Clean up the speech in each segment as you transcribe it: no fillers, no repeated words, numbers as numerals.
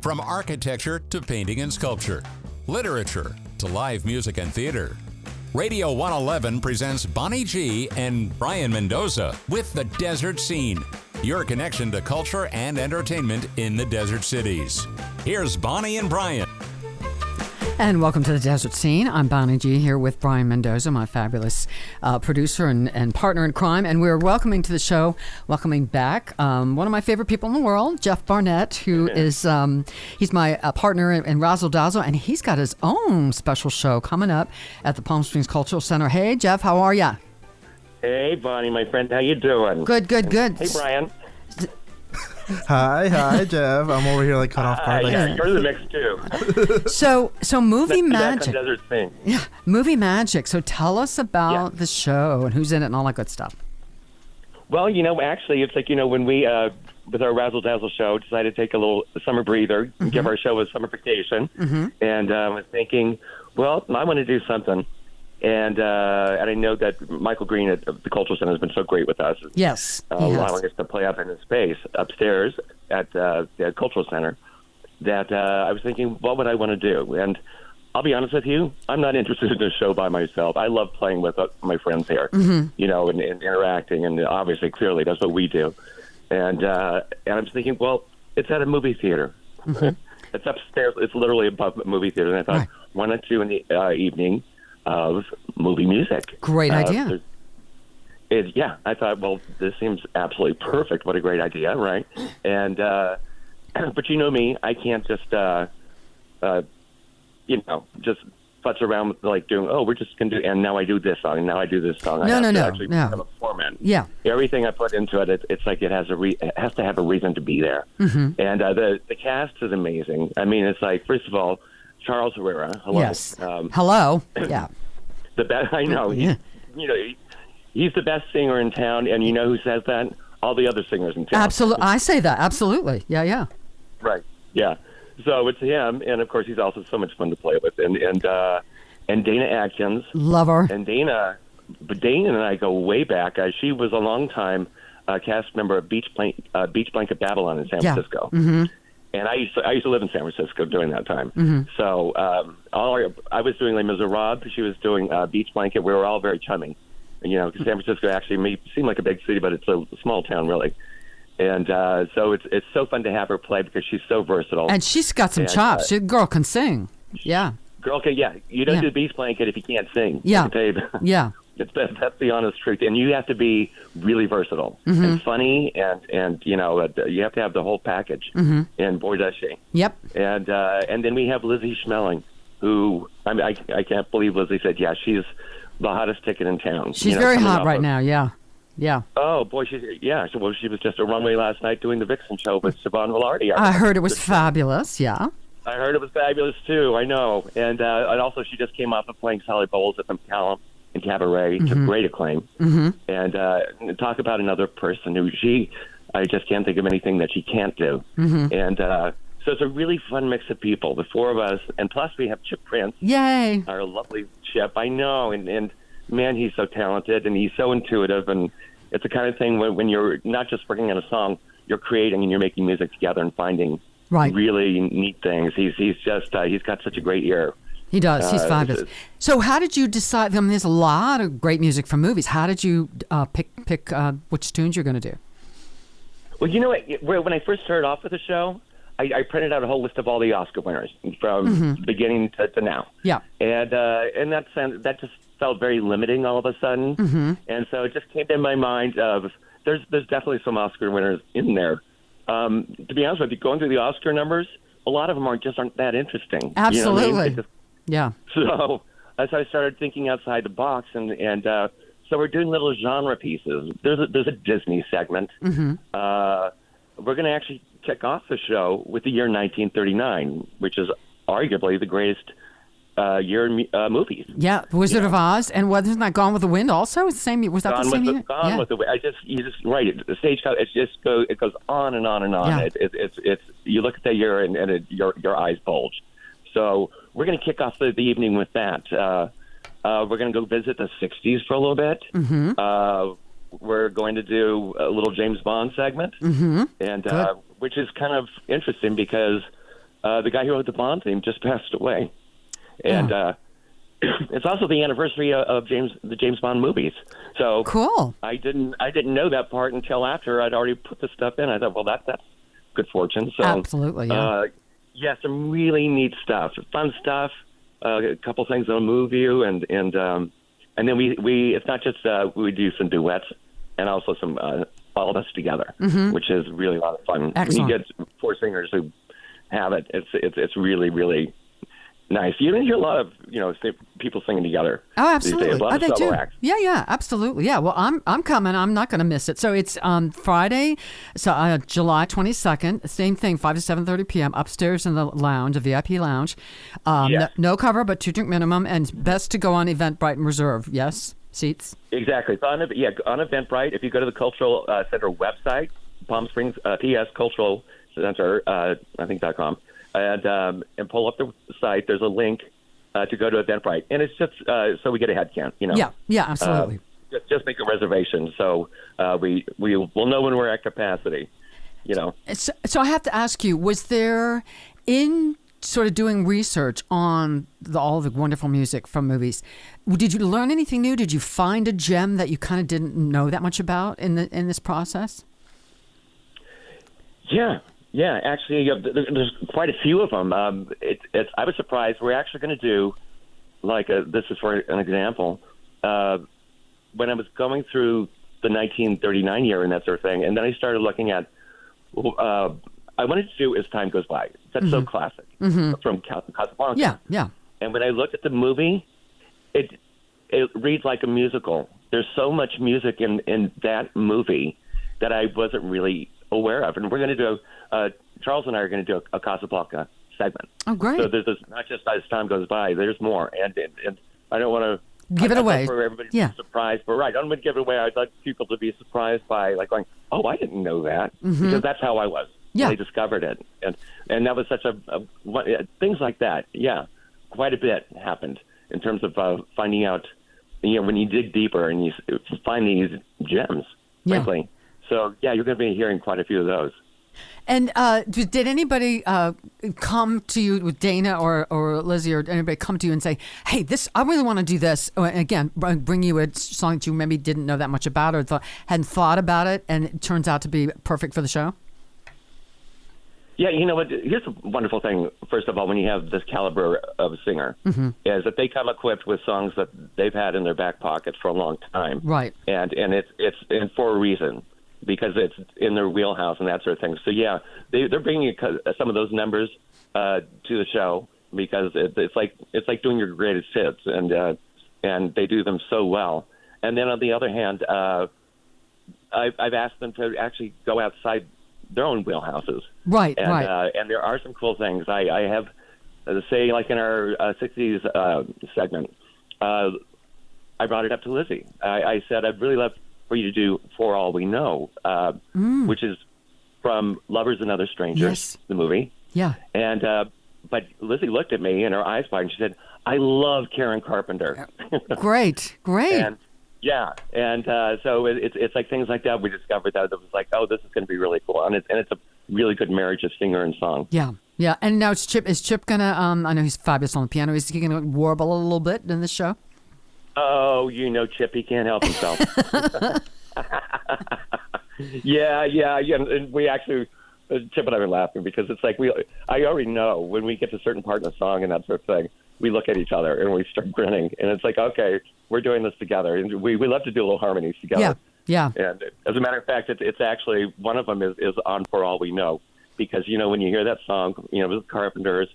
From architecture to painting and sculpture, literature to live music and theater. Radio 111 presents Bonnie G and Brian Mendoza with The Desert Scene, your connection to culture and entertainment in the desert cities. Here's Bonnie and Brian. And welcome to The Desert Scene. I'm Bonnie G here with Brian Mendoza, my fabulous producer and partner in crime. And we're welcoming to the show, welcoming back one of my favorite people in the world, Jeff Barnett, who is, he's my partner in Razzle Dazzle, and he's got his own special show coming up at the Palm Springs Cultural Center. Hey, Jeff, how are ya? Hey, Bonnie, my friend. How you doing? Good. Hey, Brian. Hi, Jeff. I'm over here caught off guard. You're in the mix too. So movie magic. That's Desert Scene. Yeah, movie magic. So tell us about the show and who's in it and all that good stuff. Well, actually, it's when we, with our Razzle Dazzle show, decided to take a little summer breather and give our show a summer vacation. And I was thinking, well, I want to do something. And I know that Michael Green at the Cultural Center has been so great with us. Yes, allowing us to play up in his space upstairs at the Cultural Center. That I was thinking, what would I want to do? And I'll be honest with you, I'm not interested in a show by myself. I love playing with my friends here, and interacting, and obviously, clearly, that's what we do. And I was thinking, well, it's at a movie theater. It's upstairs. It's literally above a movie theater. And I thought, why not do in the evening of movie music? Great idea. I thought, well, this seems absolutely perfect. What a great idea, right? And but you know me, I can't just just futz around with doing, we're just going to do, and now I do this song, and now I do this song. I have to actually become a format. Yeah. Everything I put into it, it's like it has to have a reason to be there. And the cast is amazing. I mean, it's like, first of all, Charles Herrera. Hello. Yes. Hello. Yeah. The best. I know. Yeah. He's the best singer in town, and you know who says that? All the other singers in town. Absolutely. I say that. Absolutely. Yeah. Right. Yeah. So it's him, and of course he's also so much fun to play with, and Dana Adkins. Love her. And Dana and I go way back. She was a long time cast member of Beach Blanket Babylon in San Francisco. And I used to live in San Francisco during that time. So I was doing Les Miserables. She was doing Beach Blanket. We were all very chummy. San Francisco actually may seem like a big city, but it's a small town, really. And so it's so fun to have her play because she's so versatile. And she's got some chops. The girl can sing. Yeah. Girl can, You don't do Beach Blanket if you can't sing. Yeah. I can tell you that. Yeah. That's the honest truth, and you have to be really versatile and funny, and you have to have the whole package. And boy, does she! Yep. And then we have Lizzie Schmelling, who I can't believe Lizzie said, she's the hottest ticket in town. She's very hot right now. Yeah. Oh boy, she was just a runway last night doing the Vixen show with Siobhan Velarde. I heard it was fabulous. Yeah. I heard it was fabulous too. I know, and also she just came off of playing Sally Bowles at the Macallum and Cabaret to great acclaim. And talk about another person who I just can't think of anything that she can't do. And so it's a really fun mix of people, the four of us, and plus we have Chip Prince. Yay! Our lovely Chip, I know, and man, he's so talented and he's so intuitive, and it's the kind of thing when you're not just working on a song, you're creating and you're making music together and finding really neat things. He's got such a great ear. He does. He's fabulous. So how did you decide? I mean, there's a lot of great music from movies. How did you pick which tunes you're going to do? Well, you know what? When I first started off with the show, I printed out a whole list of all the Oscar winners from beginning to now. Yeah. And in that sense, that just felt very limiting all of a sudden. And so it just came to my mind of there's definitely some Oscar winners in there. To be honest with you, going through the Oscar numbers, a lot of them aren't that interesting. Absolutely. You know what I mean? Yeah. So as I started thinking outside the box, and so we're doing little genre pieces. There's a Disney segment. We're going to actually kick off the show with the year 1939, which is arguably the greatest year in movies. Yeah, Wizard of Oz, and wasn't that Gone with the Wind also? Was that the same year? Gone with the Wind. You just right. The stage it goes on and on and on. Yeah. It's you look at the year and your eyes bulge. So we're going to kick off the evening with that. We're going to go visit the 60s for a little bit. We're going to do a little James Bond segment, and which is kind of interesting because the guy who wrote the Bond theme just passed away, and it's also the anniversary of the James Bond movies. So cool. I didn't know that part until after I'd already put the stuff in. I thought, well, that's good fortune. So absolutely, yeah. Yeah, some really neat stuff, fun stuff. A couple things that'll move you, and then we it's not just we do some duets and also some all of us together, which is really a lot of fun. Excellent. When you get 4 singers who have it, it's really, really nice. You don't hear a lot of people singing together. Oh, absolutely. These days. A lot of they solo do. acts. Yeah, absolutely. Yeah. Well, I'm coming. I'm not going to miss it. So it's Friday, so July 22nd. Same thing, 5 to 7:30 p.m. upstairs in the lounge, a VIP lounge. Yes. No cover, but 2 drink minimum, and best to go on Eventbrite and reserve. Yes, seats. Exactly. So on Eventbrite, if you go to the Cultural Center website, Palm Springs PS Cultural Center, I think .com, and pull up the site. There's a link to go to Eventbrite, and it's just so we get a head count. Yeah, absolutely. Just make a reservation, so we will know when we're at capacity. So I have to ask you: was there, in sort of doing research on all the wonderful music from movies, did you learn anything new? Did you find a gem that you kind of didn't know that much about in this process? Yeah, actually, there's quite a few of them. I was surprised. We're actually going to do, this is for an example, when I was going through the 1939 year and that sort of thing, and then I started looking at, I wanted to do As Time Goes By. That's so classic from Casablanca. Yeah. And when I looked at the movie, it reads like a musical. There's so much music in that movie that I wasn't really aware of. And we're going to do, Charles and I are going to do a Casablanca segment. Oh, great. So there's not just As Time Goes By, there's more. And I don't want to give it away. For everybody to be surprised. But I don't want to give it away. I'd like people to be surprised by going, oh, I didn't know that. Because that's how I was. Yeah. I discovered it. And that was such things like that. Yeah. Quite a bit happened in terms of finding out, when you dig deeper and you find these gems, frankly. So, yeah, you're going to be hearing quite a few of those. And did anybody come to you with Dana or Lizzie or anybody come to you and say, hey, I really want to do this? Or, again, bring you a song that you maybe didn't know that much about or hadn't thought about it, and it turns out to be perfect for the show? Yeah, you know what? Here's a wonderful thing. First of all, when you have this caliber of a singer, is that they come equipped with songs that they've had in their back pockets for a long time, right? And it's for a reason, because it's in their wheelhouse and that sort of thing. So yeah, they're bringing some of those numbers to the show because it's like doing your greatest hits, and they do them so well. And then on the other hand, I've asked them to actually go outside their own wheelhouses. Right, and, right. And there are some cool things. I have, say, like in our 60s segment, I brought it up to Lizzie. I said, I'd really love for you to do For All We Know, which is from Lovers and Other Strangers, the movie. Yeah. And but Lizzie looked at me and her eyes wide and she said, I love Karen Carpenter. Great. And so it's like things like that. We discovered that it was like, oh, this is going to be really cool, and it's a really good marriage of singer and song. Yeah. And now is Chip gonna? I know he's fabulous on the piano. Is he gonna warble a little bit in this show? Oh, Chip, he can't help himself. Yeah. And we actually, Chip and I were laughing because it's like I already know when we get to a certain part in the song and that sort of thing, we look at each other and we start grinning, and it's like, okay, we're doing this together, and we love to do little harmonies together. Yeah. And as a matter of fact, it's actually one of them is on For All We Know, because when you hear that song, with the Carpenters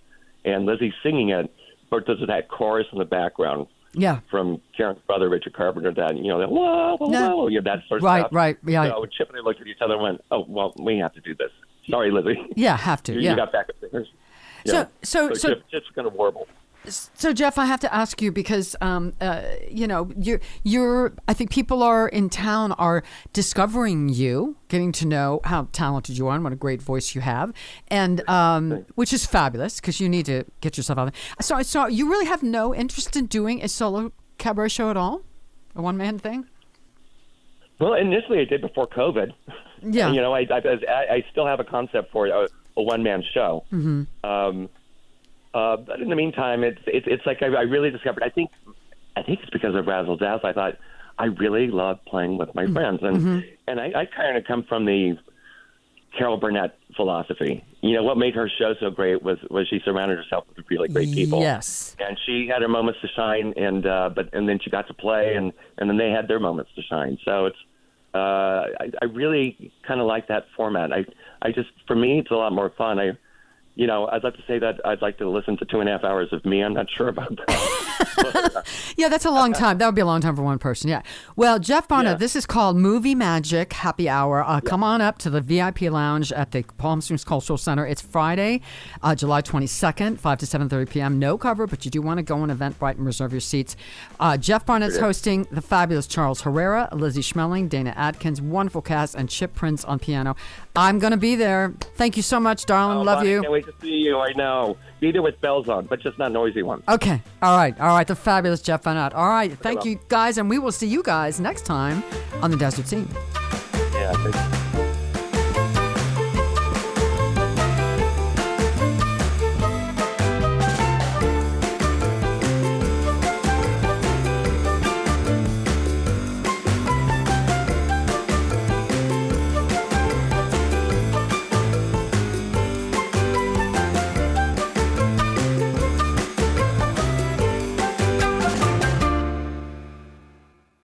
and Lizzie singing it, or does that chorus in the background? Yeah. From Karen's brother Richard Carpenter, that that whoa, that sort of stuff. Right. Yeah. So Chip and I looked at each other and went, oh well, we have to do this. Sorry, Lizzie. Yeah, have to. You got backup singers. Yeah. So Chip's going to warble. So Jeff, I have to ask you because you're. I think people in town are discovering you, getting to know how talented you are and what a great voice you have, and which is fabulous because you need to get yourself out there. So you really have no interest in doing a solo cabaret show at all, a one-man thing? Well, initially I did before COVID. Yeah. I still have a concept for it. a one-man show. But in the meantime, it's like I really discovered. I think it's because of Razzle Dazzle. I thought I really love playing with my friends, and I kind of come from the Carol Burnett philosophy. You know, what made her show so great was she surrounded herself with really great people. Yes, and she had her moments to shine, and then she got to play, and then they had their moments to shine. So it's I really kind of like that format. I just, for me, it's a lot more fun. I'd like to say that I'd like to listen to 2.5 hours of me. I'm not sure about that. Yeah, that's a long time. That would be a long time for one person. Yeah. Well, Jeff Barnett, This is called Movie Magic Happy Hour. Come on up to the VIP lounge at the Palm Springs Cultural Center. It's Friday, July 22nd, 5 to 7:30 p.m. No cover, but you do want to go on Eventbrite and reserve your seats. Jeff Barnett's hosting the fabulous Charles Herrera, Lizzie Schmelling, Dana Adkins, wonderful cast, and Chip Prince on piano. I'm going to be there. Thank you so much, darling. Love you. I can't wait to see you. I know. Be there with bells on, but just not noisy ones. Okay. All right. The fabulous Jeff Barnett. All right. Thank you, guys, and we will see you guys next time on The Desert Scene. Yeah.